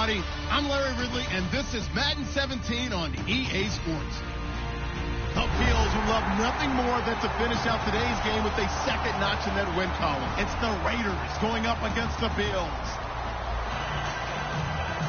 everybody. I'm Larry Ridley, and this is Madden 17 on EA Sports. The Bills would love nothing more than to finish out today's game with a second notch in that win column. It's the Raiders going up against the Bills.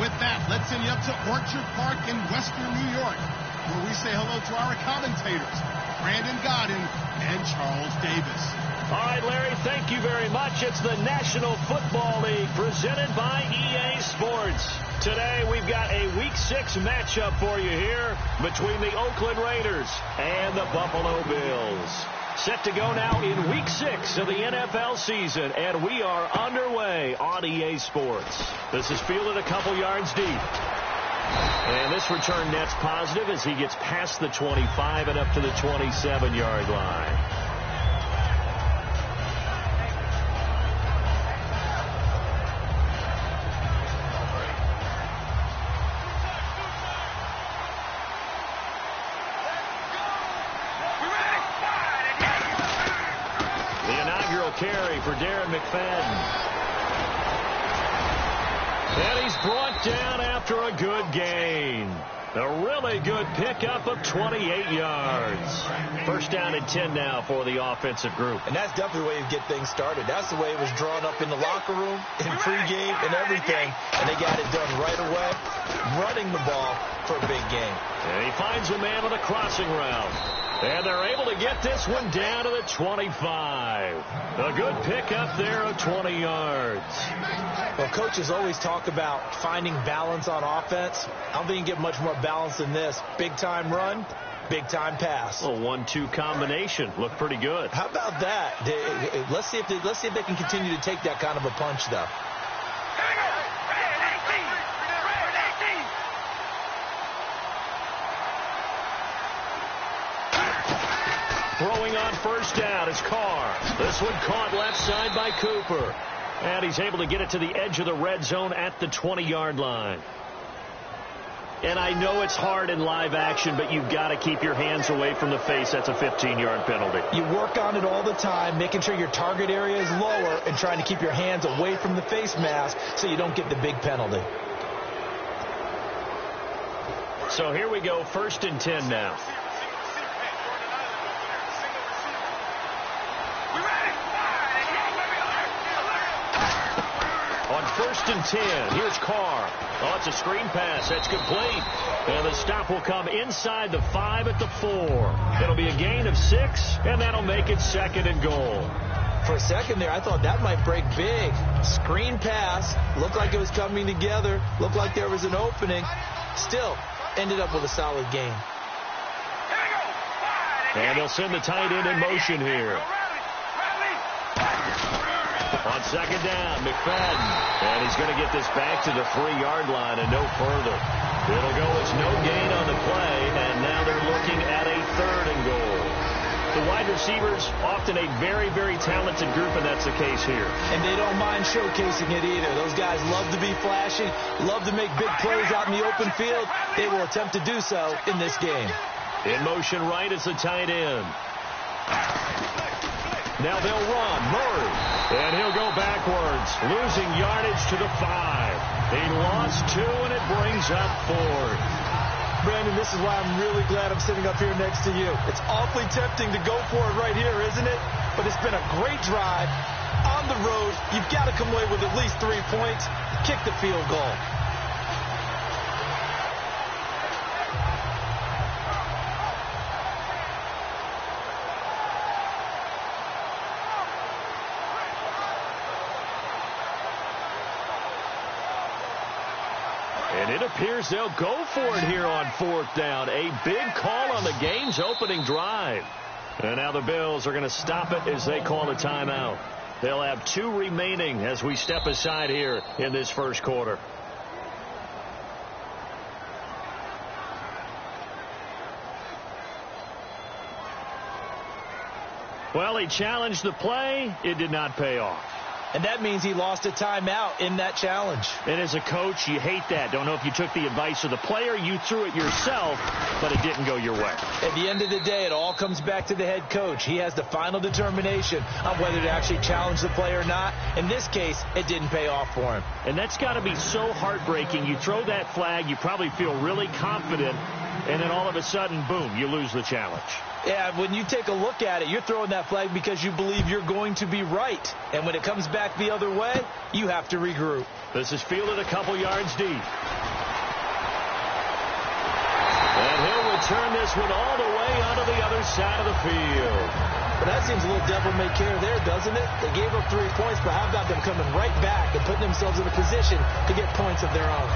With that, let's send you up to Orchard Park in Western New York, where we say hello to our commentators, Brandon Godden and Charles Davis. All right, Larry, thank you very much. It's the National Football League presented by EA Sports. Today, we've got a Week 6 matchup for you here between the Oakland Raiders and the Buffalo Bills. Set to go now in Week 6 of the NFL season, and we are underway on EA Sports. This is fielded a couple yards deep. And this return net's positive as he gets past the 25 and up to the 27-yard line. Carry for Darren McFadden. And he's brought down after a good gain. A really good pickup of 28 yards. First down and 10 now for the offensive group. And that's definitely the way you get things started. That's the way it was drawn up in the locker room, in pregame, and everything. And they got it done right away, running the ball for a big game. And he finds a man on a crossing route. And they're able to get this one down to the 25. A good pickup there of 20 yards. Well, coaches always talk about finding balance on offense. I don't think you get much more balance than this. Big-time run, big-time pass. A 1-2 combination. Looked pretty good. How about that? Let's see if they can continue to take that kind of a punch, though. Throwing on first down is Carr. This one caught left side by Cooper. And he's able to get it to the edge of the red zone at the 20-yard line. And I know it's hard in live action, but you've got to keep your hands away from the face. That's a 15-yard penalty. You work on it all the time, making sure your target area is lower and trying to keep your hands away from the face mask so you don't get the big penalty. So here we go, 1st and 10 now. On 1st and 10, here's Carr. Oh, it's a screen pass. That's complete. And the stop will come inside the 5 at the 4. It'll be a gain of 6, and that'll make it 2nd and goal. For a second there, I thought that might break big. Screen pass. Looked like it was coming together. Looked like there was an opening. Still, ended up with a solid gain. And they'll send the tight end in motion here. On 2nd down, McFadden. And he's going to get this back to the 3-yard line and no further. It'll go as no gain on the play, and now they're looking at a 3rd and goal. The wide receivers, often a very, very talented group, and that's the case here. And they don't mind showcasing it either. Those guys love to be flashy, love to make big plays out in the open field. They will attempt to do so in this game. In motion right is the tight end. Now they'll run. Murray. And he'll go backwards, losing yardage to the 5. He lost 2, and it brings up 4th. Brandon, this is why I'm really glad I'm sitting up here next to you. It's awfully tempting to go for it right here, isn't it? But it's been a great drive. On the road, you've got to come away with at least 3 points. Kick the field goal. And it appears they'll go for it here on 4th down. A big call on the game's opening drive. And now the Bills are going to stop it as they call a timeout. They'll have 2 remaining as we step aside here in this first quarter. Well, he challenged the play. It did not pay off. and that means he lost a timeout in that challenge. And as a coach, you hate that. Don't know if you took the advice of the player, you threw it yourself, but it didn't go your way. At the end of the day, it all comes back to the head coach. He has the final determination on whether to actually challenge the play or not. In this case, it didn't pay off for him. And that's got to be so heartbreaking. You throw that flag, you probably feel really confident, and then all of a sudden, boom, you lose the challenge. Yeah, when you take a look at it, you're throwing that flag because you believe you're going to be right. And when it comes back the other way, you have to regroup. This is fielded a couple yards deep. And he'll return this one all the way onto the other side of the field. But that seems a little devil-may-care there, doesn't it? They gave up 3 points, but how about them coming right back and putting themselves in a position to get points of their own?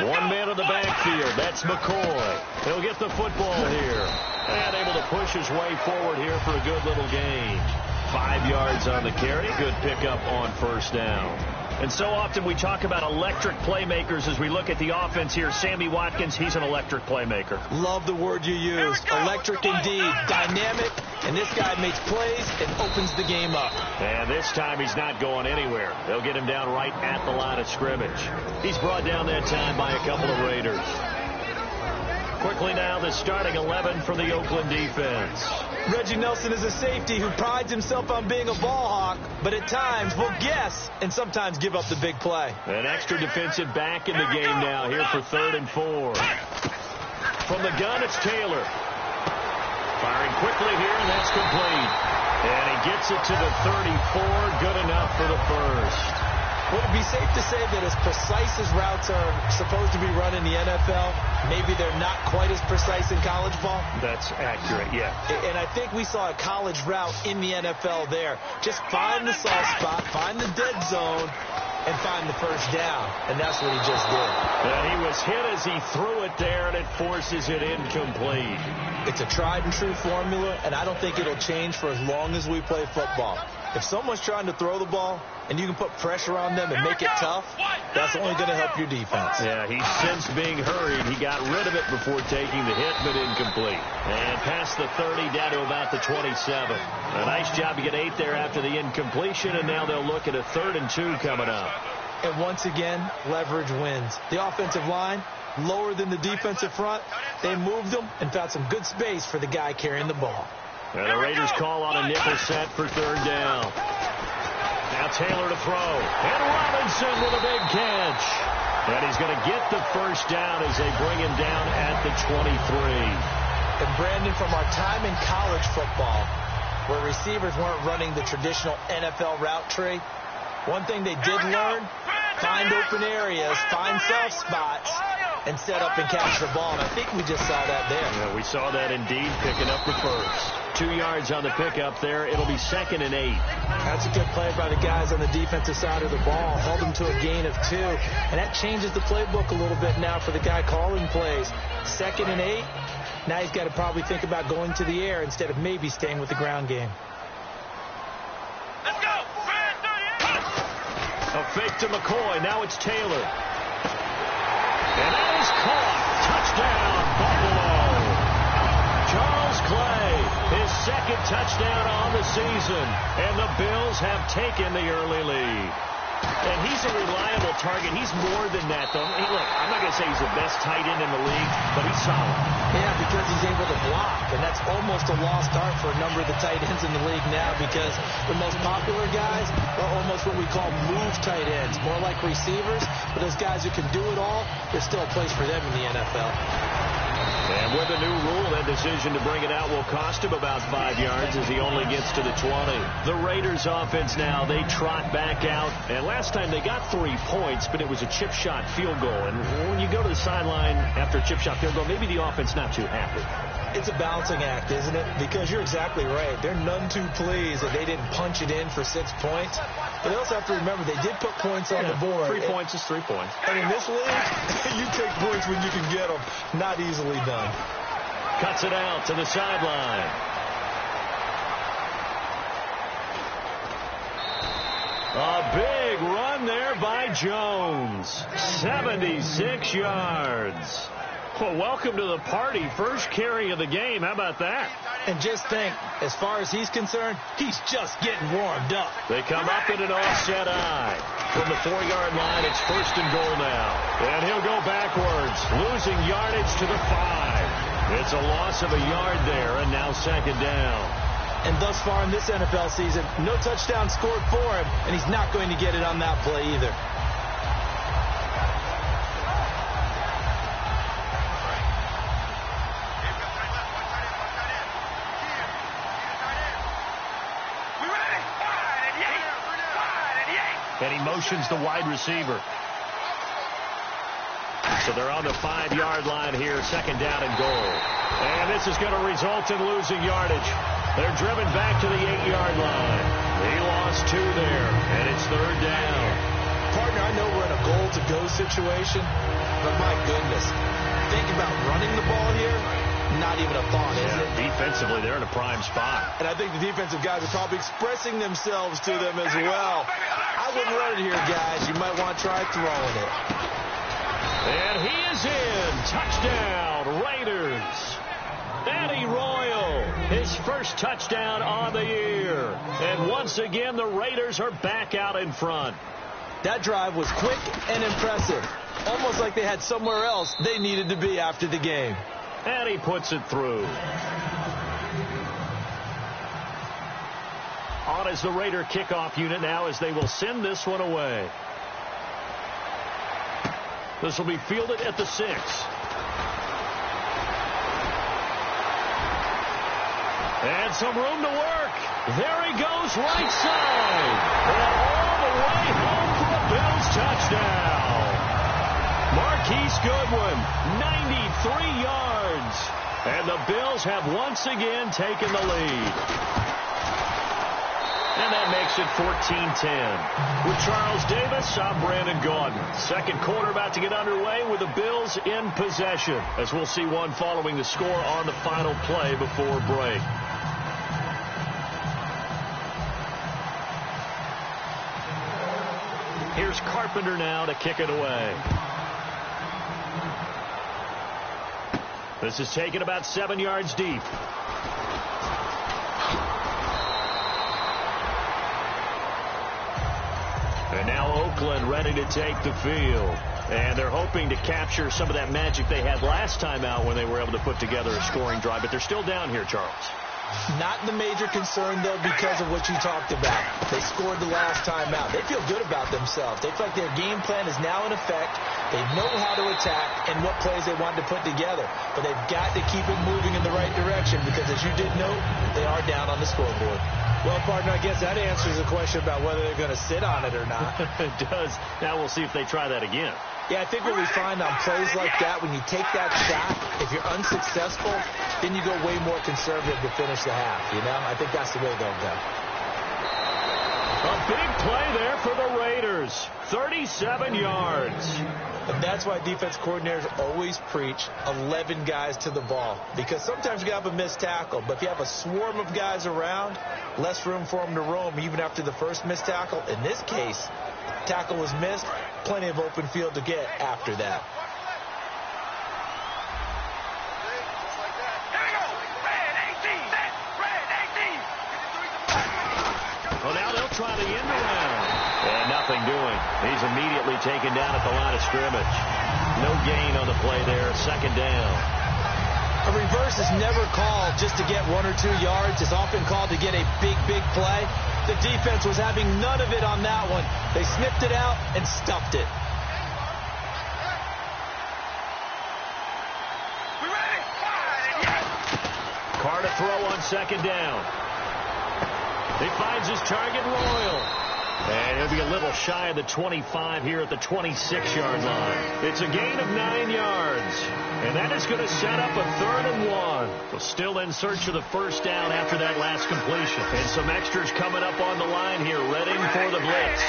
One man in the backfield. That's McCoy. He'll get the football here. And able to push his way forward here for a good little gain. 5 yards on the carry. Good pickup on first down. And so often we talk about electric playmakers as we look at the offense here. Sammy Watkins, he's an electric playmaker. Love the word you used. Electric indeed. Dynamic. And this guy makes plays and opens the game up. And this time he's not going anywhere. They'll get him down right at the line of scrimmage. He's brought down that time by a couple of Raiders. Quickly now, the starting 11 for the Oakland defense. Reggie Nelson is a safety who prides himself on being a ball hawk, but at times will guess and sometimes give up the big play. An extra defensive back in the game now here for 3rd and 4. From the gun, it's Taylor. Firing quickly here, and that's complete. And he gets it to the 34. Good enough for the first. Would it be safe to say that as precise as routes are supposed to be run in the NFL, maybe they're not quite as precise in college ball? That's accurate, yeah. And I think we saw a college route in the NFL there. Just find the soft spot, find the dead zone, and find the first down. And that's what he just did. And he was hit as he threw it there, and it forces it incomplete. It's a tried and true formula, and I don't think it'll change for as long as we play football. If someone's trying to throw the ball and you can put pressure on them and make it tough, that's only going to help your defense. Yeah, he sensed being hurried. He got rid of it before taking the hit, but incomplete. And past the 30 down to about the 27. A nice job to get 8 there after the incompletion, and now they'll look at a 3rd and 2 coming up. And once again, leverage wins. The offensive line, lower than the defensive front. They moved them and found some good space for the guy carrying the ball. And the Raiders call on a nickel set for 3rd down. Now Taylor to throw. And Robinson with a big catch. And he's going to get the first down as they bring him down at the 23. And Brandon, from our time in college football, where receivers weren't running the traditional NFL route tree, one thing they did learn, find open areas, find soft spots, and set up and catch the ball. And I think we just saw that there. Yeah, we saw that indeed, picking up the first. 2 yards on the pickup there. It'll be 2nd and 8. That's a good play by the guys on the defensive side of the ball. Held them to a gain of 2. And that changes the playbook a little bit now for the guy calling plays. 2nd and 8. Now he's got to probably think about going to the air instead of maybe staying with the ground game. Let's go! A fake to McCoy. Now it's Taylor. And that is caught. Touchdown, Buffalo. Charles Clay, his 2nd touchdown on the season. And the Bills have taken the early lead. And he's a reliable target. He's more than that, though. Hey, look, I'm not going to say he's the best tight end in the league, but he's solid. Yeah, because he's able to block, and that's almost a lost art for a number of the tight ends in the league now, because the most popular guys are almost what we call move tight ends, more like receivers. But those guys who can do it all, there's still a place for them in the NFL. And with the new rule, that decision to bring it out will cost him about 5 yards as he only gets to the 20. The Raiders offense now, they trot back out. And last time they got 3 points, but it was a chip shot field goal. And when you go to the sideline after a chip shot field goal, maybe the offense not too happy. It's a balancing act, isn't it? Because you're exactly right. They're none too pleased that they didn't punch it in for 6 points. But they also have to remember they did put points on the board. 3 points is 3 points. And in this league, you take points when you can get them. Not easily done. Cuts it out to the sideline. A big run there by Jones. 76 yards. Well, welcome to the party. First carry of the game. How about that? And just think, as far as he's concerned, he's just getting warmed up. They come up in an offset eye. From the 4-yard line, it's 1st and goal now. And he'll go backwards, losing yardage to the 5. It's a loss of a yard there, and now 2nd down. And thus far in this NFL season, no touchdown scored for him, and he's not going to get it on that play either. And he motions the wide receiver. So they're on the 5-yard line here, 2nd down and goal. And this is going to result in losing yardage. They're driven back to the 8-yard line. He lost 2 there, and it's 3rd down. Partner, I know we're in a goal-to-go situation, but my goodness, think about running the ball here. Not even a thought, is it? Defensively, they're in a prime spot. And I think the defensive guys are probably expressing themselves to them as well. I wouldn't run it here, guys. You might want to try throwing it. And he is in. Touchdown, Raiders. Eddie Royal, his first touchdown on the year. And once again, the Raiders are back out in front. That drive was quick and impressive. Almost like they had somewhere else they needed to be after the game. And he puts it through. On is the Raider kickoff unit now as they will send this one away. This will be fielded at the 6. And some room to work. There he goes, right side. And all the way home for a Bills touchdown. Marquise Goodwin, 93 yards. And the Bills have once again taken the lead. And that makes it 14-10. With Charles Davis, I'm Brandon Gaudin. Second quarter about to get underway with the Bills in possession, as we'll see one following the score on the final play before break. Here's Carpenter now to kick it away. This is taken about 7 yards deep. And now Oakland ready to take the field. And they're hoping to capture some of that magic they had last time out when they were able to put together a scoring drive. But they're still down here, Charles. Not the major concern, though, because of what you talked about. They scored the last time out. They feel good about themselves. They feel like their game plan is now in effect. They know how to attack and what plays they want to put together. But they've got to keep it moving in the right direction because, as you did note, they are down on the scoreboard. Well, partner, I guess that answers the question about whether they're going to sit on it or not. It does. Now we'll see if they try that again. Yeah, I think what we find on plays like that, when you take that shot, if you're unsuccessful, then you go way more conservative to finish the half, you know? I think that's the way they'll go. A big play there for the Raiders. 37 yards. And that's why defense coordinators always preach 11 guys to the ball. Because sometimes you have a missed tackle, but if you have a swarm of guys around, less room for them to roam even after the first missed tackle. In this case, tackle was missed, plenty of open field to get after that. Well, now they'll try the end around. And nothing doing. He's immediately taken down at the line of scrimmage. No gain on the play there. 2nd down. A reverse is never called just to get 1 or 2 yards. It's often called to get a big, big play. The defense was having none of it on that one. They snipped it out and stuffed it. Carr to throw on 2nd down. He finds his target, Royal. And he'll be a little shy of the 25 here at the 26-yard line. It's a gain of 9 yards. And that is going to set up a 3rd and 1. Well, still in search of the first down after that last completion. And some extras coming up on the line here, ready for the blitz.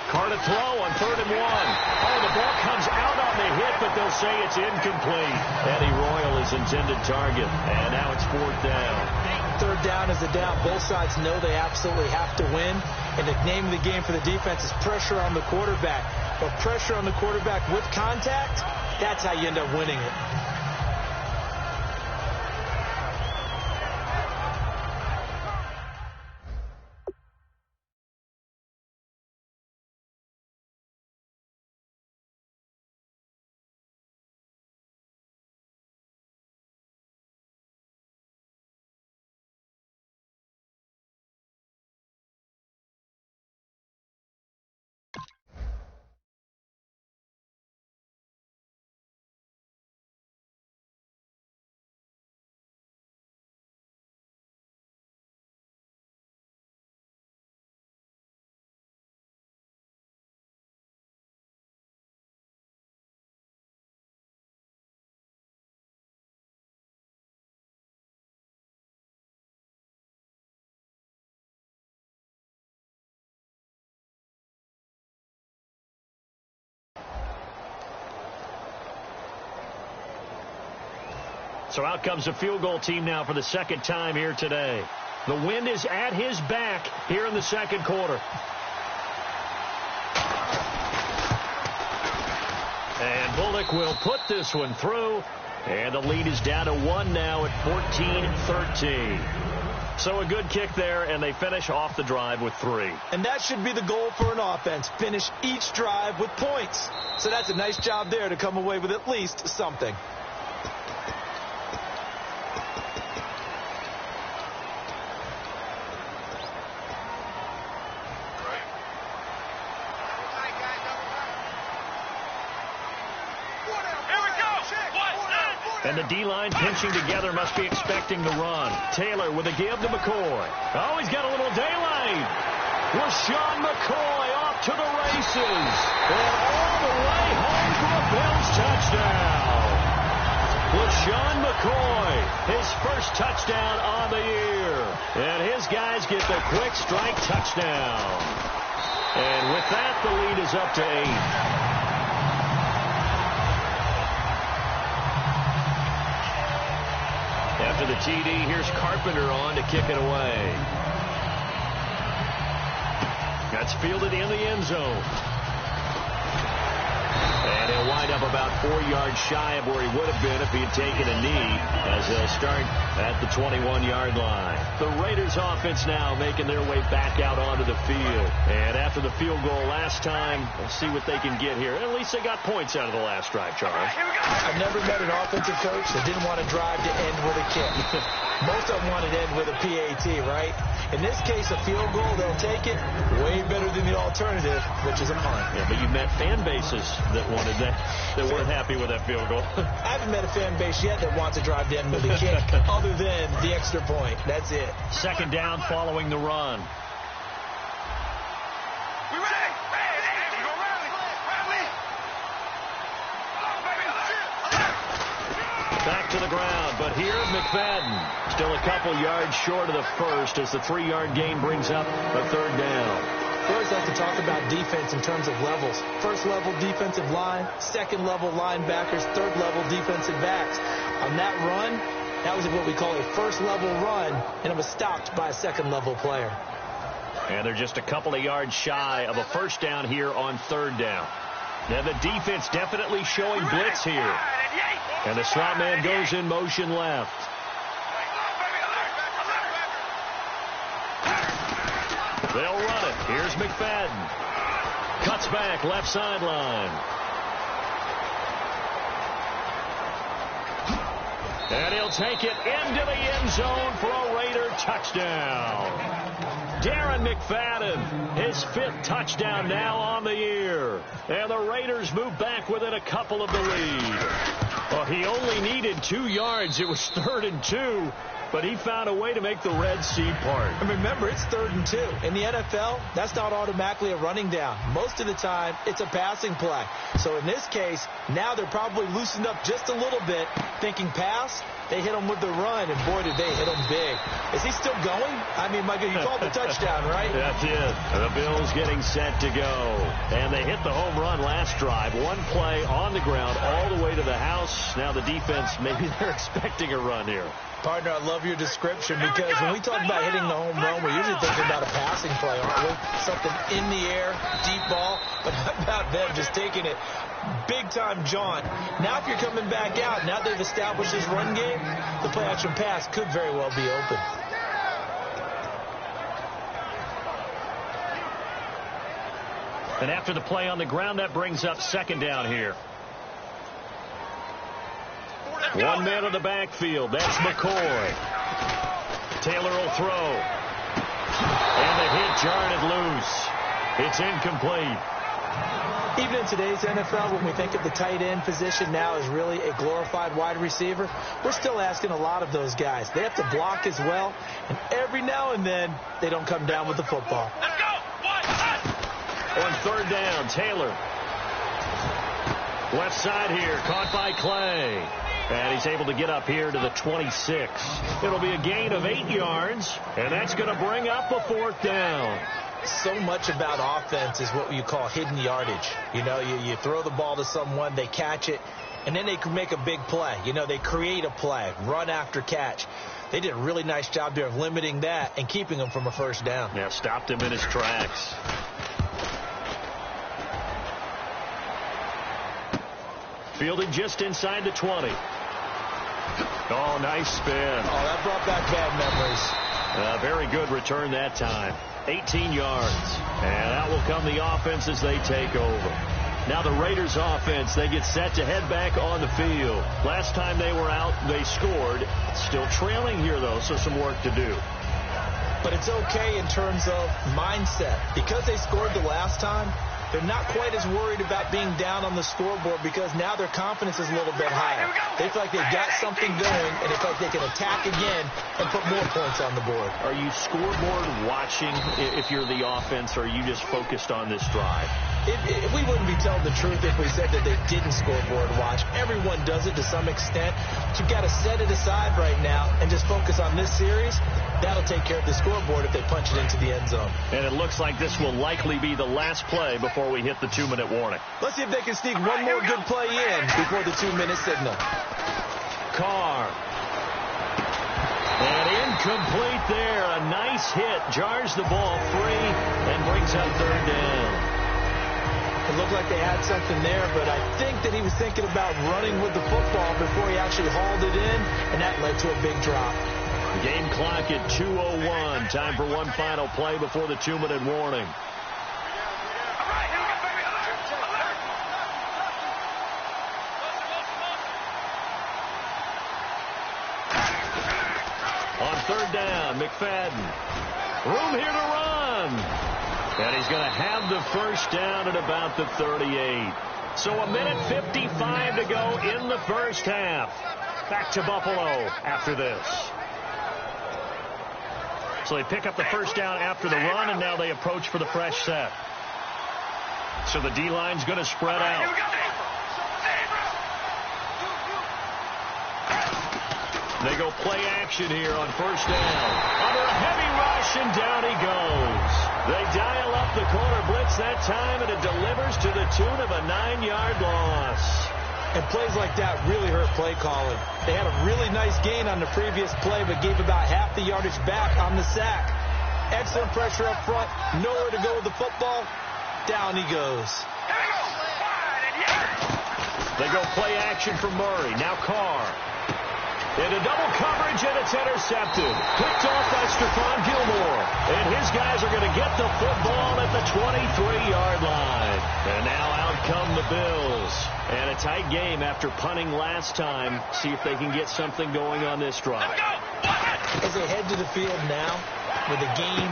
Carr to throw on 3rd and 1. Oh, the ball comes out on the hit, but they'll say it's incomplete. Eddie Royal is intended target. And now it's 4th down. 3rd down is a down. Both sides know they absolutely have to win. And the name of the game for the defense is pressure on the quarterback. But pressure on the quarterback with contact That's how you end up winning it. So out comes the field goal team now for the second time here today. The wind is at his back here in the second quarter. And Bullock will put this one through. And the lead is down to 1 now at 14-13. So a good kick there, and they finish off the drive with 3. And that should be the goal for an offense. Finish each drive with points. So that's a nice job there to come away with at least something. And the D-line pinching together must be expecting the run. Taylor with a give to McCoy. Oh, he's got a little daylight. LaShawn McCoy off to the races. And all the way home for a Bills touchdown. LaShawn McCoy, his first touchdown on the year. And his guys get the quick strike touchdown. And with that, the lead is up to 8. After the TD, here's Carpenter on to kick it away. That's fielded in the end zone. And he'll wind up about 4 yards shy of where he would have been if he had taken a knee, as they'll start at the 21-yard line. The Raiders offense now making their way back out onto the field. And after the field goal last time, we'll see what they can get here. At least they got points out of the last drive, Charles. I've never met an offensive coach that didn't want to drive to end with a kick. Most of them wanted to end with a PAT, right? In this case, a field goal, they'll take it. Way better than the alternative, which is a punt. Yeah, but you met fan bases that wanted that weren't happy with that field goal. I haven't met a fan base yet that wants to drive to end with a kick other than the extra point. That's it. Second down following the run. Back to the ground, but here McFadden still a couple yards short of the first as the 3-yard gain brings up a third down. We always like to talk about defense in terms of levels. First level defensive line, second level linebackers, third level defensive backs. On that run, that was what we call a first level run, and it was stopped by a second level player. And they're just a couple of yards shy of a first down here on third down. Now the defense definitely showing blitz here. And the slot man goes in motion left. They'll run it. Here's McFadden. Cuts back left sideline. And he'll take it into the end zone for a Raider touchdown. Darren McFadden, his 5th touchdown now on the year. And the Raiders move back within a couple of the lead. Well, he only needed 2 yards. It was 3rd and 2. But he found a way to make the Red Sea part. And remember, it's 3rd and 2. In the NFL, that's not automatically a running down. Most of the time, it's a passing play. So in this case, now they're probably loosened up just a little bit, thinking pass. They hit him with the run, and boy, did they hit him big. Is he still going? I mean, Michael, you called the touchdown, right? That's it. The Bills getting set to go. And they hit the home run last drive. One play on the ground all the way to the house. Now the defense, maybe they're expecting a run here. Partner, I love your description because when we talk about hitting the home run, we're usually thinking about a passing play, aren't we? Something in the air, deep ball. But how about them just taking it big-time jaunt. Now if you're coming back out, now they've established this run game, the play-action pass could very well be open. And after the play on the ground, that brings up second down here. One man in the backfield. That's McCoy. Taylor will throw. And the hit jarred it loose. It's incomplete. Even in today's NFL, when we think of the tight end position now as really a glorified wide receiver, we're still asking a lot of those guys. They have to block as well, and every now and then, they don't come down with the football. Let's go. On third down, Taylor. Left side here, caught by Clay. And he's able to get up here to the 26. It'll be a gain of 8 yards, and that's going to bring up a fourth down. So much about offense is what you call hidden yardage. You know, you throw the ball to someone, they catch it, and then they can make a big play. You know, they create a play, run after catch. They did a really nice job there of limiting that and keeping him from a first down. Yeah, stopped him in his tracks. Fielded just inside the 20. Oh, nice spin. Oh, that brought back bad memories. Very good return that time. 18 yards. And out will come the offense as they take over. Now the Raiders offense, they get set to head back on the field. Last time they were out, they scored. Still trailing here, though, so some work to do. But it's okay in terms of mindset. Because they scored the last time, they're not quite as worried about being down on the scoreboard because now their confidence is a little bit higher. They feel like they've got something going, and they feel like they can attack again and put more points on the board. Are you scoreboard watching if you're the offense, or are you just focused on this drive? We wouldn't be telling the truth if we said that they didn't scoreboard watch. Everyone does it to some extent. But you've got to set it aside right now and just focus on this series. That'll take care of the scoreboard if they punch it into the end zone. And it looks like this will likely be the last play before we hit the 2-minute warning. Let's see if they can sneak one more good play in before the 2-minute signal. Carr. And incomplete there. A nice hit. Jars the ball free and brings up third down. It looked like they had something there, but I think that he was thinking about running with the football before he actually hauled it in, and that led to a big drop. Game clock at 2:01. Time for one final play before the 2-minute warning. On third down, McFadden. Room here to run. And he's going to have the first down at about the 38. So 1:55 to go in the first half. Back to Buffalo after this. So they pick up the first down after the run, and now they approach for the fresh set. So the D-line's going to spread out. They go play action here on first down. Under a heavy rush, and down he goes. They dial up the corner blitz that time, and it delivers to the tune of a 9-yard loss. And plays like that really hurt play calling. They had a really nice gain on the previous play, but gave about half the yardage back on the sack. Excellent pressure up front. Nowhere to go with the football. Down he goes. They go play action for Murray. Now Carr. Into double coverage, and it's intercepted. Picked off by Stephon Gilmore. And his guys are going to get the football at the 23-yard line. And now out come the Bills. And a tight game after punting last time. See if they can get something going on this drive. As they head to the field now, with the game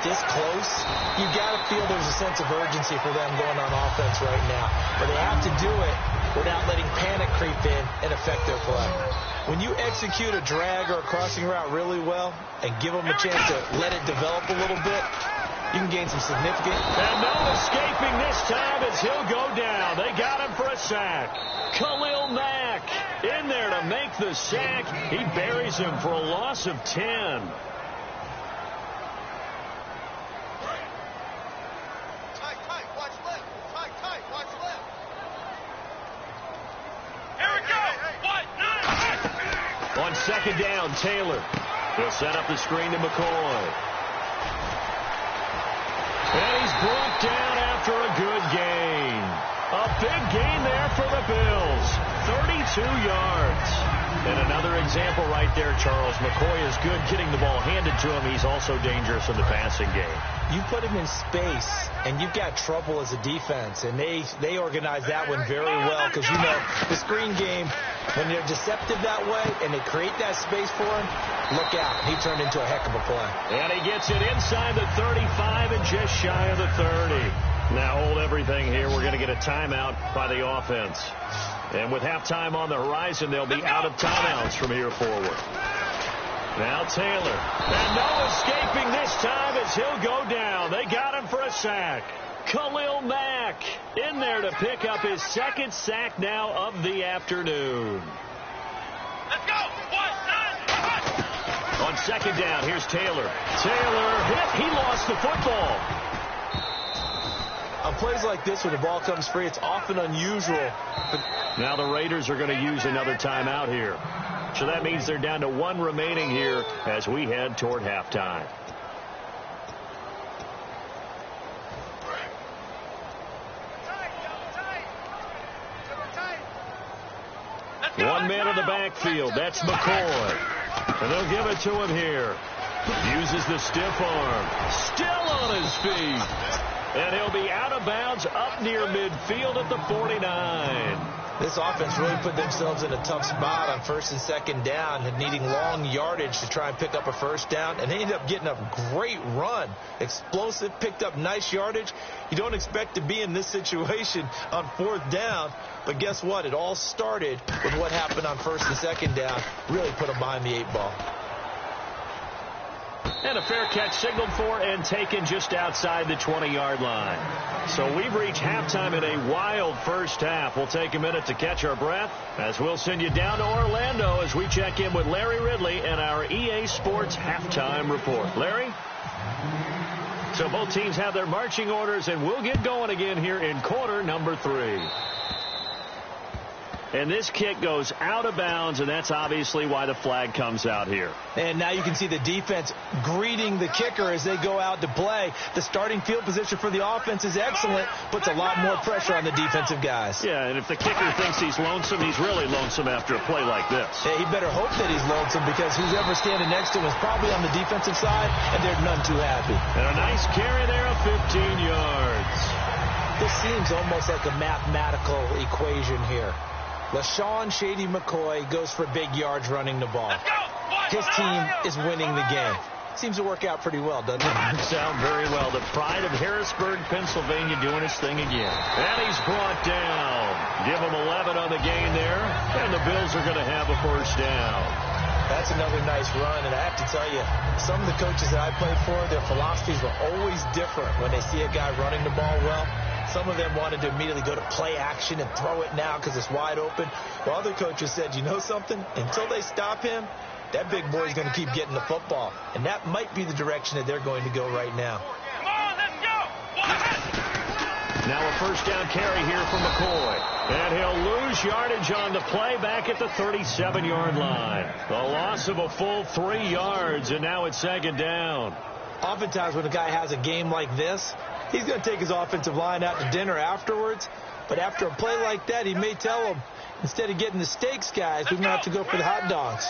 this close, you got to feel there's a sense of urgency for them going on offense right now. But they have to do it without letting panic creep in and affect their play. When you execute a drag or a crossing route really well and give them a chance to let it develop a little bit, you can gain some significant. And no escaping this time as he'll go down. They got him for a sack. Khalil Mack in there to make the sack. He buries him for a loss of 10. On second down, Taylor. He'll set up the screen to McCoy. And he's brought down after a good gain. A big gain there for the Bills. 32 yards. And another example right there, Charles. McCoy is good getting the ball handed to him. He's also dangerous in the passing game. You put him in space, and you've got trouble as a defense. And they organize that one very well because, you know, the screen game, when they're deceptive that way and they create that space for him, look out. He turned into a heck of a play. And he gets it inside the 35 and just shy of the 30. Now hold everything here. We're going to get a timeout by the offense. And with halftime on the horizon, they'll be out of timeouts from here forward. Now Taylor. And no escaping this time as he'll go down. They got him for a sack. Khalil Mack in there to pick up his second sack now of the afternoon. Let's go. 1, 9, 1. On second down, here's Taylor. Taylor hit. He lost the football. On plays like this where the ball comes free, it's often unusual. But now the Raiders are going to use another timeout here. So that means they're down to one remaining here as we head toward halftime. One man in the backfield. That's McCoy. And they'll give it to him here. Uses the stiff arm. Still on his feet. And he'll be out of bounds up near midfield at the 49. This offense really put themselves in a tough spot on first and second down and needing long yardage to try and pick up a first down. And they ended up getting a great run. Explosive, picked up nice yardage. You don't expect to be in this situation on fourth down. But guess what? It all started with what happened on first and second down. Really put them behind the 8 ball. And a fair catch signaled for and taken just outside the 20-yard line. So we've reached halftime in a wild first half. We'll take a minute to catch our breath as we'll send you down to Orlando as we check in with Larry Ridley and our EA Sports halftime report. Larry? So both teams have their marching orders, and we'll get going again here in quarter number 3. And this kick goes out of bounds, and that's obviously why the flag comes out here. And now you can see the defense greeting the kicker as they go out to play. The starting field position for the offense is excellent, puts a lot more pressure on the defensive guys. Yeah, and if the kicker thinks he's lonesome, he's really lonesome after a play like this. Yeah, he better hope that he's lonesome because who's ever standing next to him is probably on the defensive side, and they're none too happy. And a nice carry there of 15 yards. This seems almost like a mathematical equation here. LaShawn Shady McCoy goes for big yards running the ball. His team is winning the game. Seems to work out pretty well, doesn't it? Sound very well. The pride of Harrisburg, Pennsylvania doing his thing again. And he's brought down. Give him 11 on the gain there. And the Bills are going to have a first down. That's another nice run. And I have to tell you, some of the coaches that I played for, their philosophies were always different when they see a guy running the ball well. Some of them wanted to immediately go to play action and throw it now because it's wide open. While other coaches said, you know something? Until they stop him, that big boy is going to keep getting the football. And that might be the direction that they're going to go right now. Come on, let's go. Now a first down carry here from McCoy. And he'll lose yardage on the play back at the 37-yard line. The loss of a full 3 yards, and now it's second down. Oftentimes when a guy has a game like this, he's going to take his offensive line out to dinner afterwards. But after a play like that, he may tell them, instead of getting the steaks, guys, we're going to have to go for the hot dogs.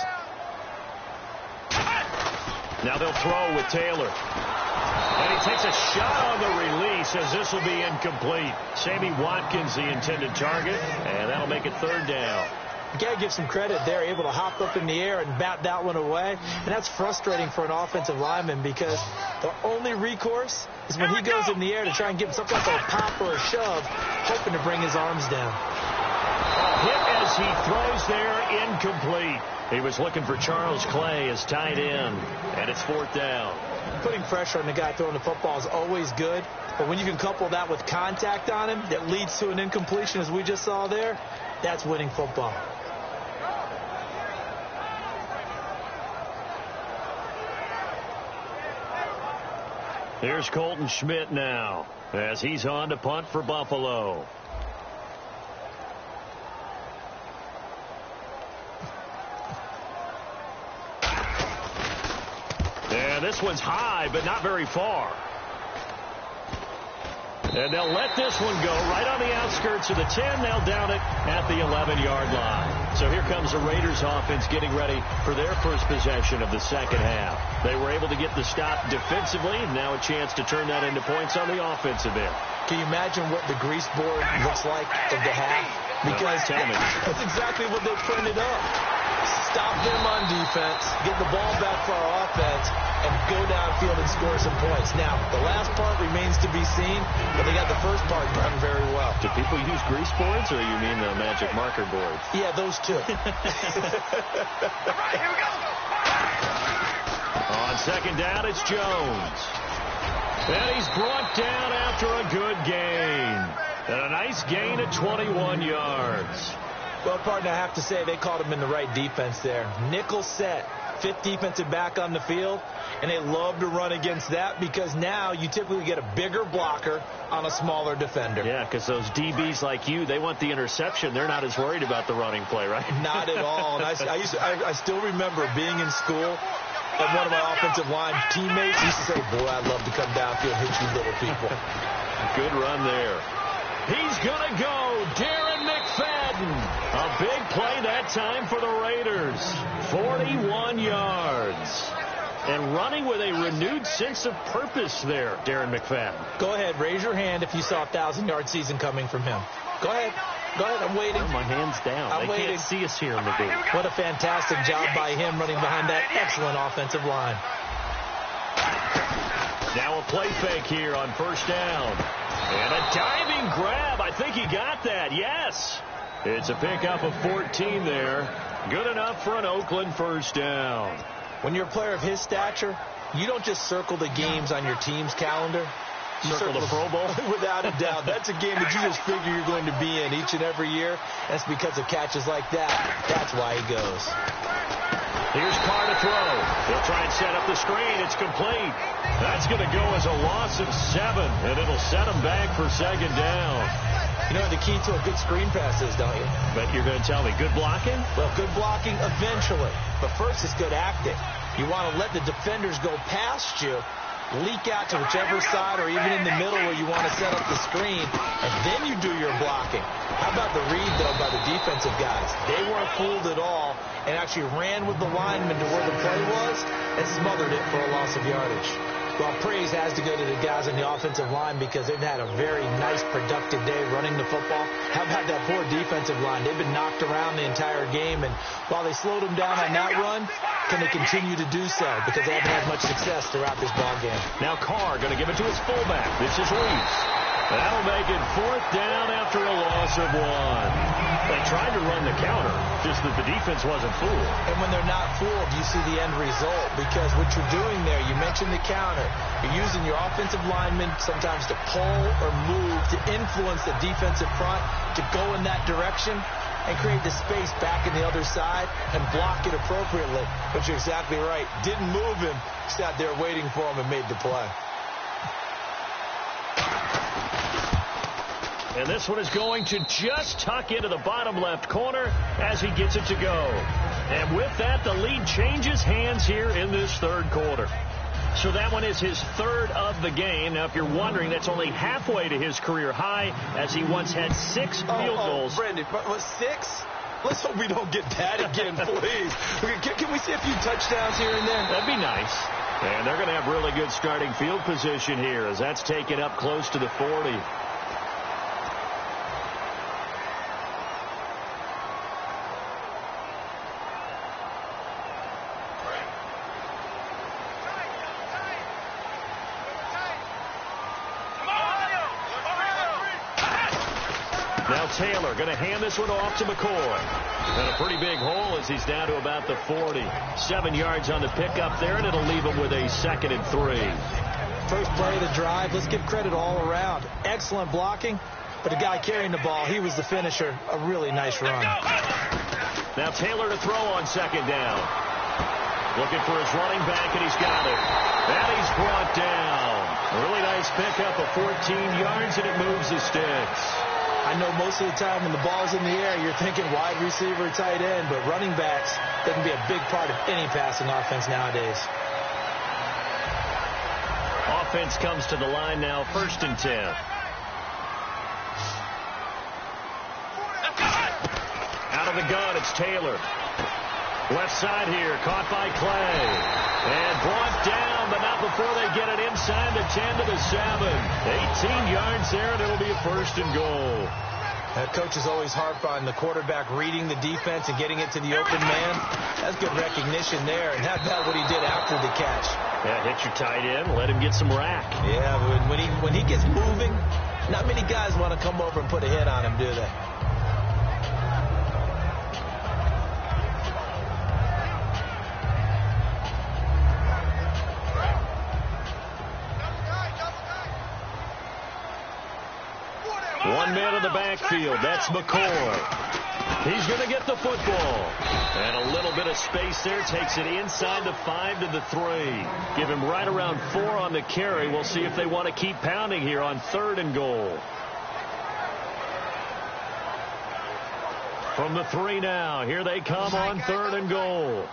Now they'll throw with Taylor. And he takes a shot on the release as this will be incomplete. Sammy Watkins, the intended target, and that'll make it third down. You got to give some credit. They're able to hop up in the air and bat that one away. And that's frustrating for an offensive lineman because the only recourse is when he goes in the air to try and give him some type of pop or a shove, hoping to bring his arms down. A hit as he throws there, incomplete. He was looking for Charles Clay as tight end, and it's fourth down. Putting pressure on the guy throwing the football is always good, but when you can couple that with contact on him that leads to an incompletion as we just saw there, that's winning football. Here's Colton Schmidt now as he's on to punt for Buffalo. And this one's high, but not very far. And they'll let this one go right on the outskirts of the 10. They'll down it at the 11-yard line. So here comes the Raiders offense getting ready for their first possession of the second half. They were able to get the stop defensively. Now a chance to turn that into points on the offensive end. Can you imagine what the grease board looks like at the half? Because that's exactly what they printed up. Stop them on defense, get the ball back for our offense, and go downfield and score some points. Now, the last part remains to be seen, but they got the first part done very well. Do people use grease boards, or you mean the magic marker boards? Yeah, those two. All right, here we go. On second down, it's Jones. And he's brought down after a good gain. And a nice gain of 21 yards. Well, partner, I have to say they caught him in the right defense there. Nickel set, fifth defensive back on the field, and they love to run against that because now you typically get a bigger blocker on a smaller defender. Yeah, because those DBs like you, they want the interception. They're not as worried about the running play, right? Not at all. And I still remember being in school, and one of my offensive line teammates used to say, boy, I'd love to come downfield and hit you little people. Good run there. He's going to go. Darren McFadden. A big play that time for the Raiders. 41 yards. And running with a renewed sense of purpose there, Darren McFadden. Go ahead. Raise your hand if you saw a 1,000-yard season coming from him. Go ahead. Go ahead. I'm waiting. My hand's down. I'm waiting. Can't see us here in the booth. What a fantastic job by him running behind that excellent offensive line. Now a play fake here on first down. And a diving grab. I think he got that. Yes. It's a pickup of 14 there. Good enough for an Oakland first down. When you're a player of his stature, you don't just circle the games on your team's calendar. You circle the Pro Bowl? Without a doubt. That's a game that you just figure you're going to be in each and every year. And it's because of catches like that. That's why he goes. Here's Carr to throw. He'll try and set up the screen. It's complete. That's going to go as a loss of 7, and it'll set him back for second down. You know what the key to a good screen pass is, don't you? But you're going to tell me, good blocking? Well, good blocking eventually. But first, it's good acting. You want to let the defenders go past you, leak out to whichever side or even in the middle where you want to set up the screen, and then you do your blocking. How about the read, though, by the defensive guys? They weren't fooled at all and actually ran with the lineman to where the play was and smothered it for a loss of yardage. Well, praise has to go to the guys on the offensive line because they've had a very nice, productive day running the football. How about that poor defensive line? They've been knocked around the entire game, and while they slowed them down on that run, can they continue to do so? Because they haven't had much success throughout this ball game. Now Carr going to give it to his fullback. This is Reese. That'll make it fourth down after a loss of 1. They tried to run the counter, just that the defense wasn't fooled. And when they're not fooled, you see the end result. Because what you're doing there, you mentioned the counter. You're using your offensive linemen sometimes to pull or move to influence the defensive front to go in that direction and create the space back in the other side and block it appropriately. But you're exactly right. Didn't move him. Sat there waiting for him and made the play. And this one is going to just tuck into the bottom left corner as he gets it to go. And with that, the lead changes hands here in this third quarter. So that one is his third of the game. Now, if you're wondering, that's only halfway to his career high, as he once had 6 field goals. Brandon, was 6? Let's hope we don't get that again, please. Can we see a few touchdowns here and there? That'd be nice. And they're going to have really good starting field position here, as that's taken up close to the 40. Now Taylor going to hand this one off to McCoy. And a pretty big hole as he's down to about the 40. 7 yards on the pickup there, and it'll leave him with a 2nd and 3. First play of the drive. Let's give credit all around. Excellent blocking, but the guy carrying the ball, he was the finisher. A really nice run. Now Taylor to throw on second down. Looking for his running back, and he's got it. And he's brought down. A really nice pickup of 14 yards, and it moves the sticks. I know most of the time when the ball's in the air, you're thinking wide receiver, tight end, but running backs, that can be a big part of any passing offense nowadays. Offense comes to the line now, 1st and 10. Out of the gun, it's Taylor. Left side here, caught by Clay. And brought down, but not before they get it inside the 10 to the 7. 18 yards there, and it'll be a 1st and goal. Coaches always harp on the quarterback reading the defense and getting it to the open man. That's good recognition there. And how about what he did after the catch? Yeah, hit your tight end, let him get some rack. Yeah, when he gets moving, not many guys want to come over and put a hit on him, do they? One man in the backfield. That's McCoy. He's going to get the football. And a little bit of space there. Takes it inside the 5 to the 3. Give him right around 4 on the carry. We'll see if they want to keep pounding here on 3rd and goal. From the 3 now. Here they come on 3rd and goal.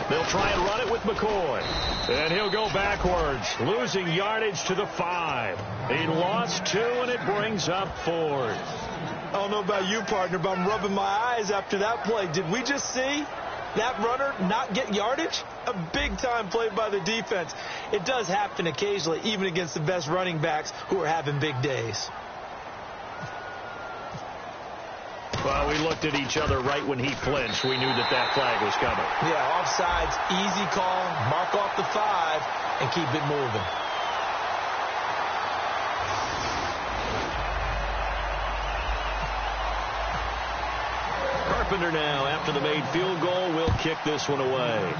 They'll try and run it with McCoy. And he'll go backwards, losing yardage to the 5. He lost 2, and it brings up 4th. I don't know about you, partner, but I'm rubbing my eyes after that play. Did we just see that runner not get yardage? A big-time play by the defense. It does happen occasionally, even against the best running backs who are having big days. Well, we looked at each other right when he flinched. We knew that flag was coming. Yeah, offsides, easy call, mark off the 5, and keep it moving. Carpenter now, after the made field goal, will kick this one away.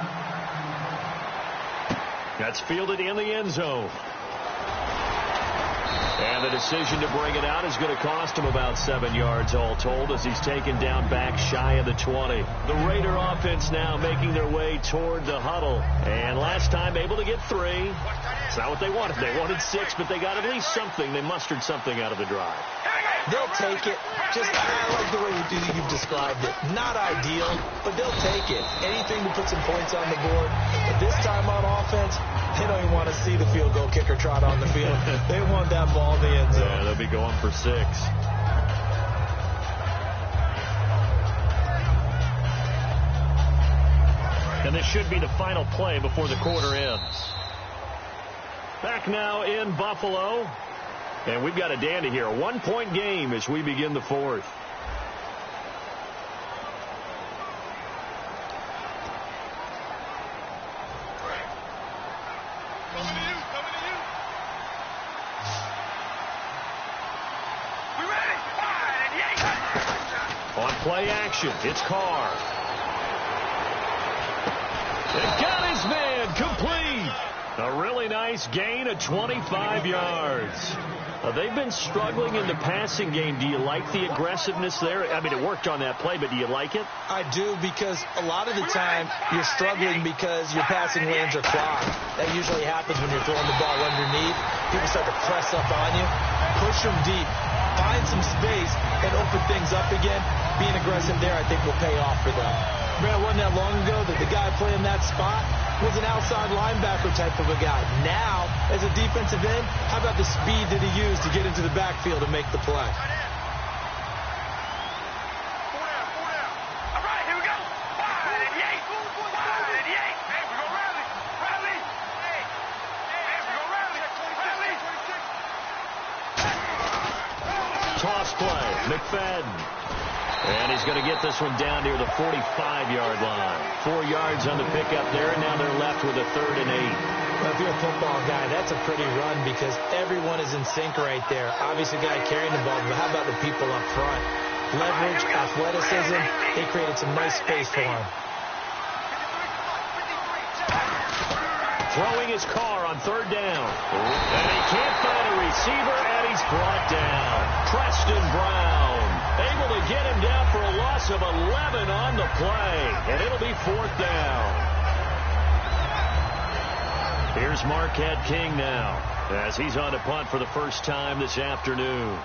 That's fielded in the end zone. And the decision to bring it out is going to cost him about 7 yards all told as he's taken down back shy of the 20. The Raider offense now making their way toward the huddle. And last time able to get 3. It's not what they wanted. They wanted 6, but they got at least something. They mustered something out of the drive. They'll take it. Just, I like the way you've described it. Not ideal, but they'll take it. Anything to put some points on the board. But this time on offense, they don't even want to see the field goal kicker trot on the field. They want that ball in the end zone. Yeah, they'll be going for 6. And this should be the final play before the quarter ends. Back now in Buffalo. And we've got a dandy here. A 1-point game as we begin the 4th. On play action, it's Carr. It got his man complete. A really nice gain of 25 yards. They've been struggling in the passing game. Do you like the aggressiveness there? I mean, it worked on that play, but do you like it? I do, because a lot of the time you're struggling because your passing lanes are clogged. That usually happens when you're throwing the ball underneath. People start to press up on you. Push them deep. Find some space and open things up again. Being aggressive there, I think, will pay off for them. Man, it wasn't that long ago that the guy playing that spot was an outside linebacker type of a guy. Now, as a defensive end, how about the speed that he used to get into the backfield and make the play? All right, here we go. 5 and 8. 5 and 8. Hey, we're going to rally. Rally. Hey, we're going to rally. Rally. Toss play, McFadden. And he's going to get this one down near the 45-yard line. 4 yards on the pickup there, and now they're left with a 3rd and 8. Well, if you're a football guy, that's a pretty run because everyone is in sync right there. Obviously, the guy carrying the ball, but how about the people up front? Leverage, athleticism, they created some nice space for him. Throwing his car on 3rd down. And he can't find a receiver, and he's brought down. Preston Brown able to get him down for a loss of 11 on the play. And it'll be 4th down. Here's Marquette King now as he's on to punt for the first time this afternoon.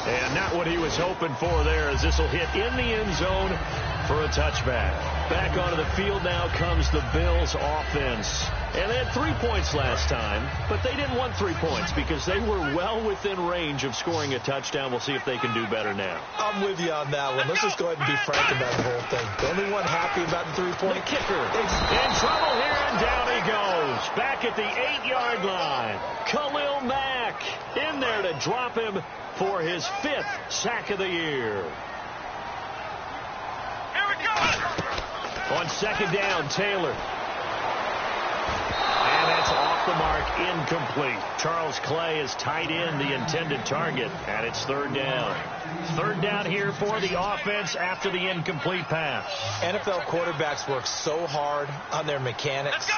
And not got what he was hoping for there, as this will hit in the end zone for a touchback. Back onto the field now comes the Bills offense. And they had 3 points last time, but they didn't want 3 points because they were well within range of scoring a touchdown. We'll see if they can do better now. I'm with you on that one. Let's just go ahead and be frank about the whole thing. The only one happy about the 3-point. The kicker in trouble here, and down he goes. Back at the 8-yard line. Khalil Mack in there to drop him for his 5th sack of the year. Here we go. On second down, Taylor. And that's off the mark, incomplete. Charles Clay is tied in the intended target, and it's 3rd down. 3rd down here for the offense after the incomplete pass. NFL quarterbacks work so hard on their mechanics,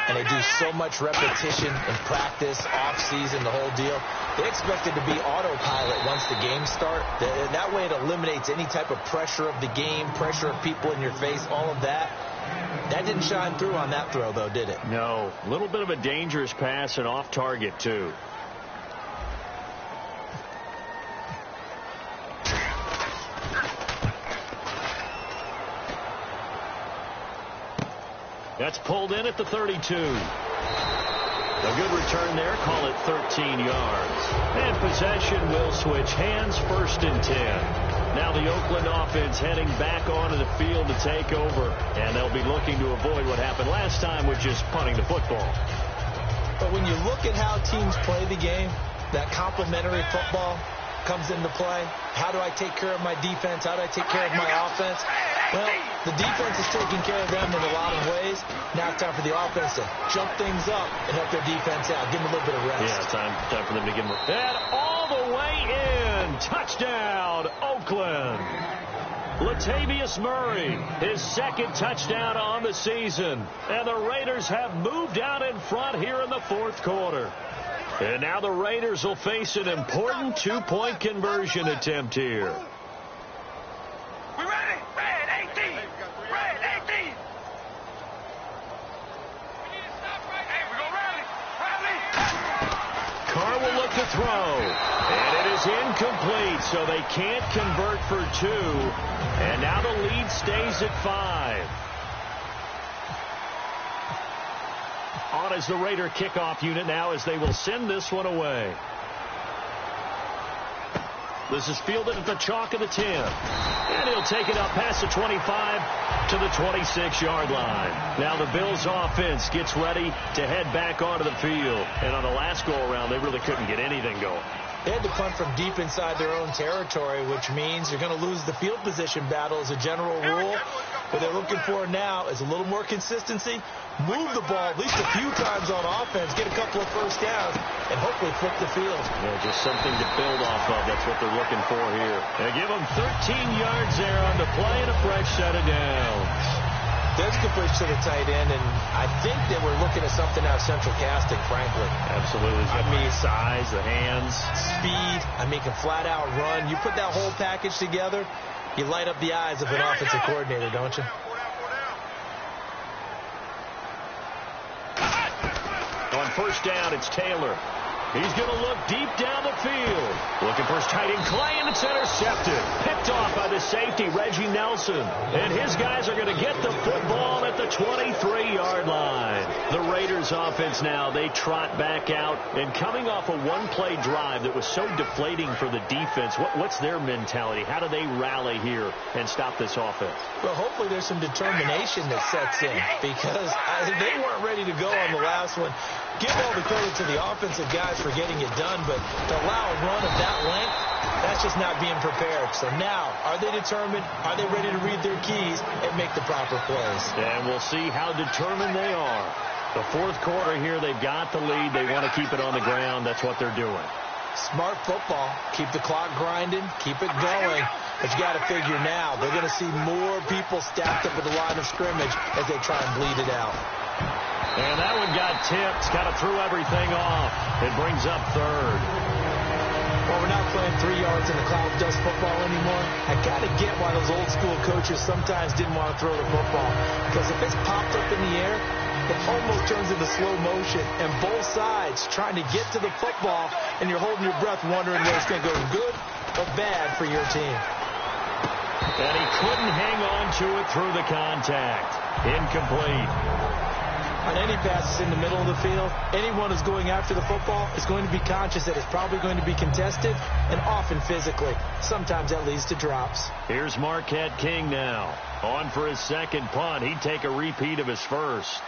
and they do so much repetition in practice, off-season, the whole deal. They expect it to be autopilot once the games start. That way it eliminates any type of pressure of the game, pressure of people in your face, all of that. That didn't shine through on that throw, though, did it? No. A little bit of a dangerous pass and off target, too. That's pulled in at the 32. A good return there. Call it 13 yards. And possession will switch hands, 1st and 10. Now the Oakland offense heading back onto the field to take over. And they'll be looking to avoid what happened last time, which is punting the football. But when you look at how teams play the game, that complementary football comes into play. How do I take care of my defense? How do I take care of my offense? Well, the defense is taking care of them in a lot of ways. Now it's time for the offense to jump things up and help their defense out. Give them a little bit of rest. Yeah, time for them to give them. And all the way in. Touchdown, Oakland. Latavius Murray, his 2nd touchdown on the season. And the Raiders have moved out in front here in the 4th quarter. And now the Raiders will face an important 2-point conversion attempt here. We ready? Red 18. Red 18. We need to stop right here. Hey, we're going to rally. Rally. Carr will look to throw. And it is incomplete, so they can't convert for 2. And now the lead stays at 5. On as the Raider kickoff unit now as they will send this one away. This is fielded at the chalk of the 10. And he'll take it up past the 25 to the 26-yard line. Now the Bills offense gets ready to head back onto the field. And on the last go-around, they really couldn't get anything going. They had to punt from deep inside their own territory, which means you're going to lose the field position battle as a general rule. What they're looking for now is a little more consistency, move the ball at least a few times on offense, get a couple of first downs, and hopefully flip the field. Yeah, just something to build off of. That's what they're looking for here. They give them 13 yards there on the play and a fresh set of downs. There's completion to the tight end, and I think that we're looking at something out of central casting, frankly. Absolutely. I mean, size, the hands. Speed. I mean, can flat out run. You put that whole package together, you light up the eyes of an offensive coordinator, don't you? On 1st down, it's Taylor. He's going to look deep down the field. Looking for his tight end, Clay, and it's intercepted. Picked off by the safety, Reggie Nelson. And his guys are going to get the football at the 23-yard line. The Raiders offense now, they trot back out. And coming off a one-play drive that was so deflating for the defense, what's their mentality? How do they rally here and stop this offense? Well, hopefully there's some determination that sets in, because they weren't ready to go on the last one. Give all the credit to the offensive guys for getting it done, but to allow a run of that length, that's just not being prepared. So now, are they determined? Are they ready to read their keys and make the proper plays? And we'll see how determined they are. The 4th quarter here, they've got the lead. They want to keep it on the ground. That's what they're doing. Smart football. Keep the clock grinding. Keep it going. But you got to figure now, they're going to see more people stacked up at the line of scrimmage as they try and bleed it out. And that one got tipped. Kind of threw everything off. It brings up 3rd. Well, we're not playing 3 yards in the cloud dust football anymore. I got to get why those old school coaches sometimes didn't want to throw the football. Because if it's popped up in the air, it almost turns into slow motion. And both sides trying to get to the football, and you're holding your breath wondering whether it's going to go good but bad for your team. And he couldn't hang on to it through the contact. Incomplete. On any passes in the middle of the field, anyone who's going after the football is going to be conscious that it's probably going to be contested and often physically. Sometimes that leads to drops. Here's Marquette King now. On for his second punt. He'd take a repeat of his first.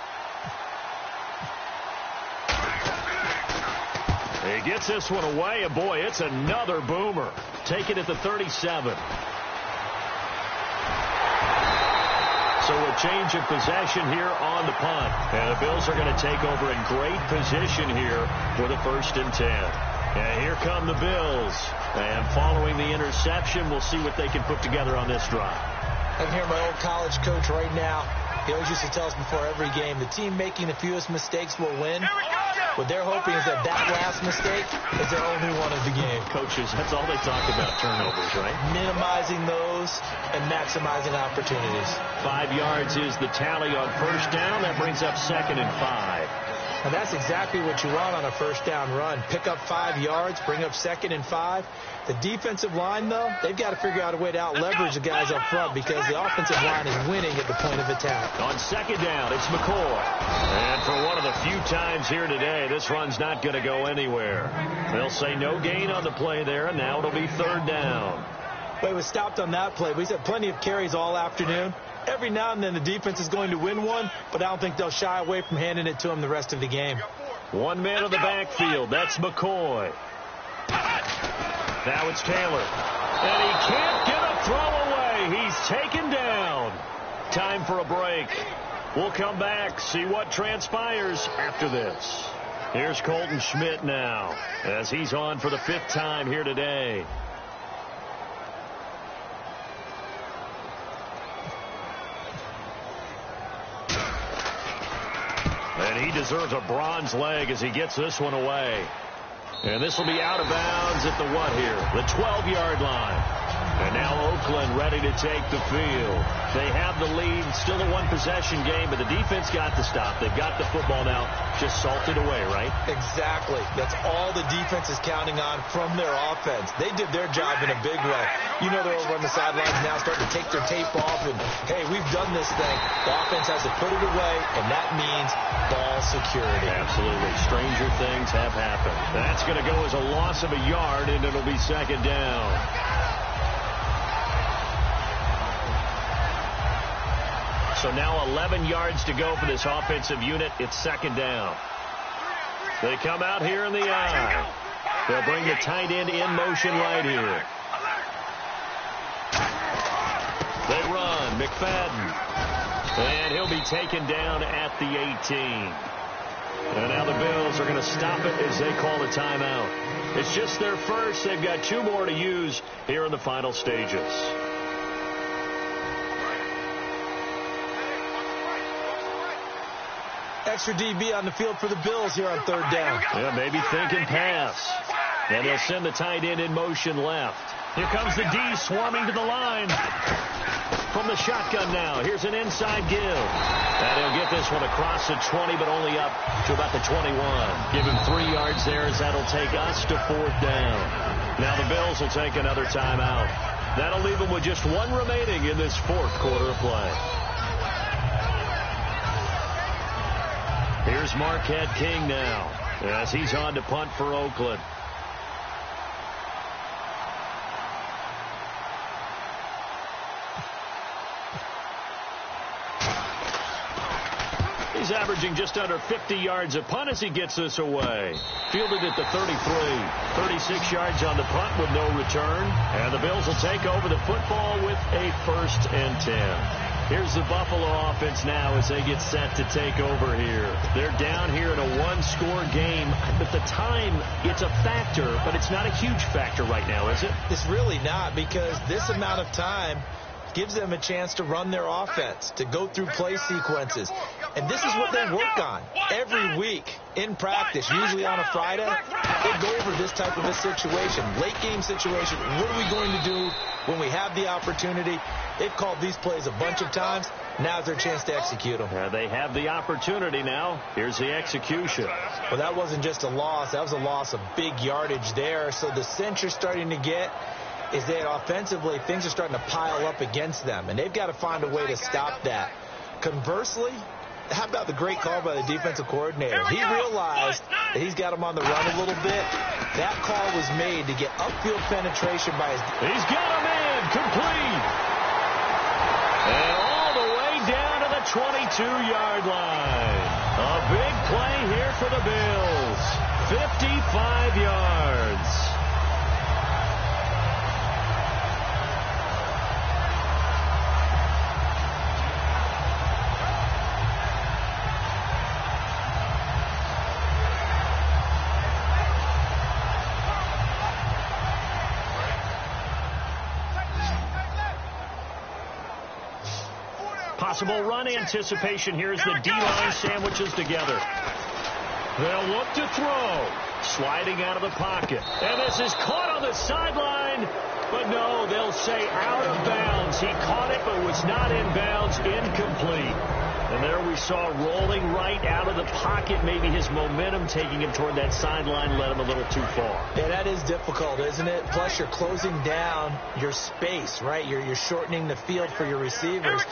He gets this one away, and boy, it's another boomer. Take it at the 37. So a change of possession here on the punt. And the Bills are going to take over in great position here for the 1st and 10. And here come the Bills. And following the interception, we'll see what they can put together on this drive. I can hear my old college coach right now. He always used to tell us before every game, the team making the fewest mistakes will win. What they're hoping is that last mistake is their only one of the game. Coaches, that's all they talk about, turnovers, right? Minimizing those and maximizing opportunities. 5 yards is the tally on first down. That brings up 2nd and 5. And that's exactly what you want on a first down run. Pick up 5 yards, bring up 2nd and 5. The defensive line, though, they've got to figure out a way to out-leverage the guys up front because the offensive line is winning at the point of attack. On 2nd down, it's McCoy. And for one of the few times here today, this run's not going to go anywhere. They'll say no gain on the play there, and now it'll be 3rd down. Well, he was stopped on that play. We've had plenty of carries all afternoon. Every now and then the defense is going to win one, but I don't think they'll shy away from handing it to him the rest of the game. 1 man in the backfield. That's McCoy. Now it's Taylor. And he can't get a throw away. He's taken down. Time for a break. We'll come back, see what transpires after this. Here's Colton Schmidt now as he's on for the 5th time here today. And he deserves a bronze leg as he gets this one away. And this will be out of bounds at the what here? The 12-yard line. And now Oakland ready to take the field. They have the lead. Still a one-possession game, but the defense got the stop. They've got the football now. Just salted away, right? Exactly. That's all the defense is counting on from their offense. They did their job in a big way. You know they're over on the sidelines now starting to take their tape off and, hey, we've done this thing. The offense has to put it away, and that means ball security. Absolutely. Stranger things have happened. That's going to go as a loss of a yard, and it'll be 2nd down. So now 11 yards to go for this offensive unit. It's 2nd down. They come out here in the eye. They'll bring the tight end in motion right here. They run. McFadden. And he'll be taken down at the 18. And now the Bills are going to stop it as they call a timeout. It's just their first. They've got 2 more to use here in the final stages. Extra DB on the field for the Bills here on 3rd down. Yeah, maybe thinking pass. And they'll send the tight end in motion left. Here comes the D swarming to the line. From the shotgun now. Here's an inside give. And he'll get this one across the 20, but only up to about the 21. Give him 3 yards there as that'll take us to 4th down. Now the Bills will take another timeout. That'll leave them with just 1 remaining in this 4th quarter of play. Here's Marquette King now as he's on to punt for Oakland. He's averaging just under 50 yards a punt as he gets this away. Fielded at the 33. 36 yards on the punt with no return. And the Bills will take over the football with a 1st and 10. Here's the Buffalo offense now as they get set to take over here. They're down here in a 1-score game. But the time, it's a factor, but it's not a huge factor right now, is it? It's really not, because this amount of time gives them a chance to run their offense, to go through play sequences. And this is what they work on every week in practice, usually on a Friday. They go over this type of a situation, late game situation. What are we going to do when we have the opportunity? They've called these plays a bunch of times. Now's their chance to execute them. They have the opportunity now. Here's the execution. Well, that wasn't just a loss. That was a loss of big yardage there. So the cinch you're starting to get is that offensively things are starting to pile up against them, and they've got to find a way to stop that. Conversely, how about the great call by the defensive coordinator? He realized that he's got him on the run a little bit. That call was made to get upfield penetration by his... He's got a man complete. And all the way down to the 22-yard line. A big play here for the Bills. 55 yards. Possible run anticipation here as the D-line sandwiches together. They'll look to throw. Sliding out of the pocket. And this is caught on the sideline. But no, they'll say out of bounds. He caught it but was not in bounds. Incomplete. And there we saw rolling right out of the pocket. Maybe his momentum taking him toward that sideline led him a little too far. Yeah, that is difficult, isn't it? Plus, you're closing down your space, right? You're shortening the field for your receivers.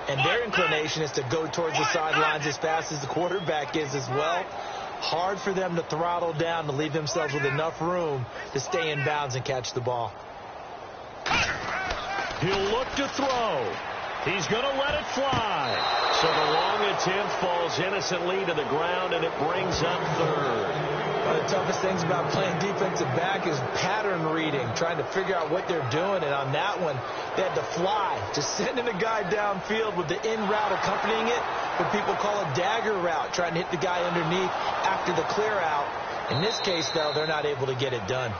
And their inclination is to go towards the sidelines as fast as the quarterback is as well. Hard for them to throttle down to leave themselves with enough room to stay in bounds and catch the ball. He'll look to throw. He's going to let it fly. So the long attempt falls innocently to the ground, and it brings up third. One of the toughest things about playing defensive back is pattern reading, trying to figure out what they're doing. And on that one, they had to fly, just sending a guy downfield with the in route accompanying it. What people call a dagger route, trying to hit the guy underneath after the clear out. In this case, though, they're not able to get it done.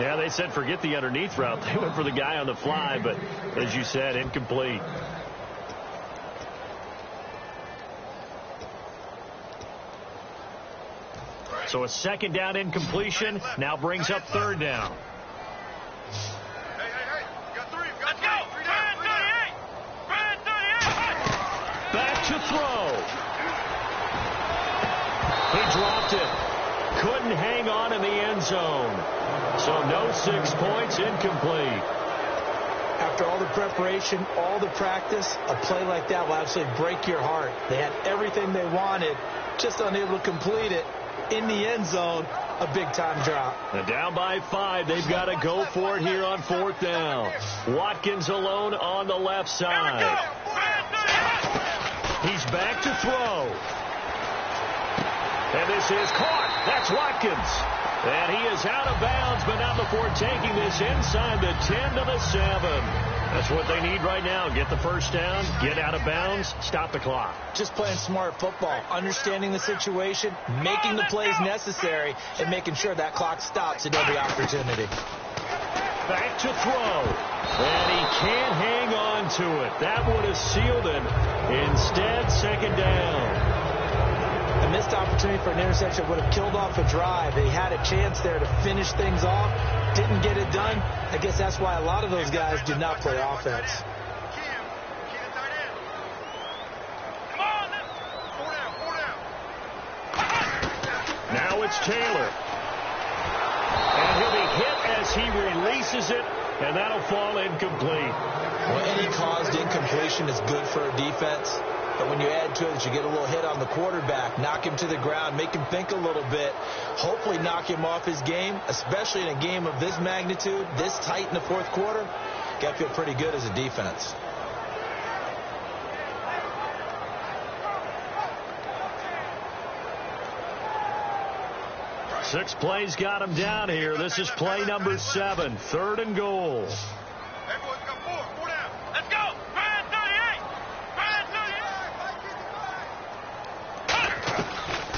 Yeah, they said forget the underneath route. They went for the guy on the fly, but as you said, incomplete. So a second down incompletion now brings up third down. Hey, got three. Let's go. 38. Back to throw. He dropped it. Couldn't hang on in the end zone. So no 6 points, incomplete. After all the preparation, all the practice, a play like that will absolutely break your heart. They had everything they wanted, just unable to complete it. In the end zone, a big-time drop. And down by 5. They've got to go for it here on fourth down. Watkins alone on the left side. He's back to throw. And this is caught. That's Watkins. And he is out of bounds, but not before taking this inside the 10 to the 7. That's what they need right now. Get the first down, get out of bounds, stop the clock. Just playing smart football, understanding the situation, making the plays necessary, and making sure that clock stops at every opportunity. Back to throw. And he can't hang on to it. That would have sealed it. Instead, second down. A missed opportunity for an interception would have killed off a drive. They had a chance there to finish things off. Didn't get it done. I guess that's why a lot of those guys do not play offense. Now it's Taylor. And he'll be hit as he releases it, and that'll fall incomplete. Well, any caused incompletion is good for a defense. But when you add to it, you get a little hit on the quarterback, knock him to the ground, make him think a little bit, hopefully knock him off his game, especially in a game of this magnitude, this tight in the fourth quarter. Got to feel pretty good as a defense. Six plays got him down here. This is play number 7, 3rd and goal. Everyone's got four down. Let's go.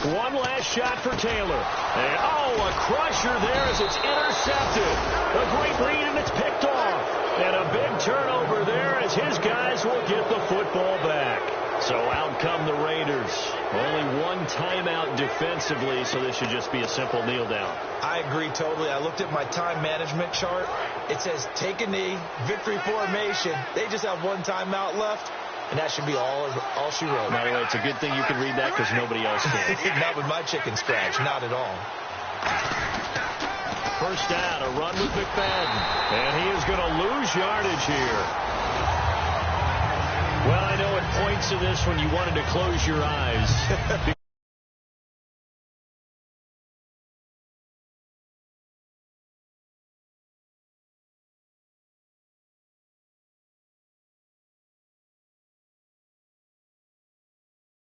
One last shot for Taylor. And, a crusher there as it's intercepted. A great lead, and it's picked off. And a big turnover there as his guys will get the football back. So out come the Raiders. Only one timeout defensively, so this should just be a simple kneel down. I agree totally. I looked at my time management chart. It says take a knee, victory formation. They just have one timeout left. And that should be all she wrote. By the way, it's a good thing you can read that because nobody else can. Not with my chicken scratch. Not at all. first down. A run with McFadden. And he is going to lose yardage here. Well, I know at points of this when you wanted to close your eyes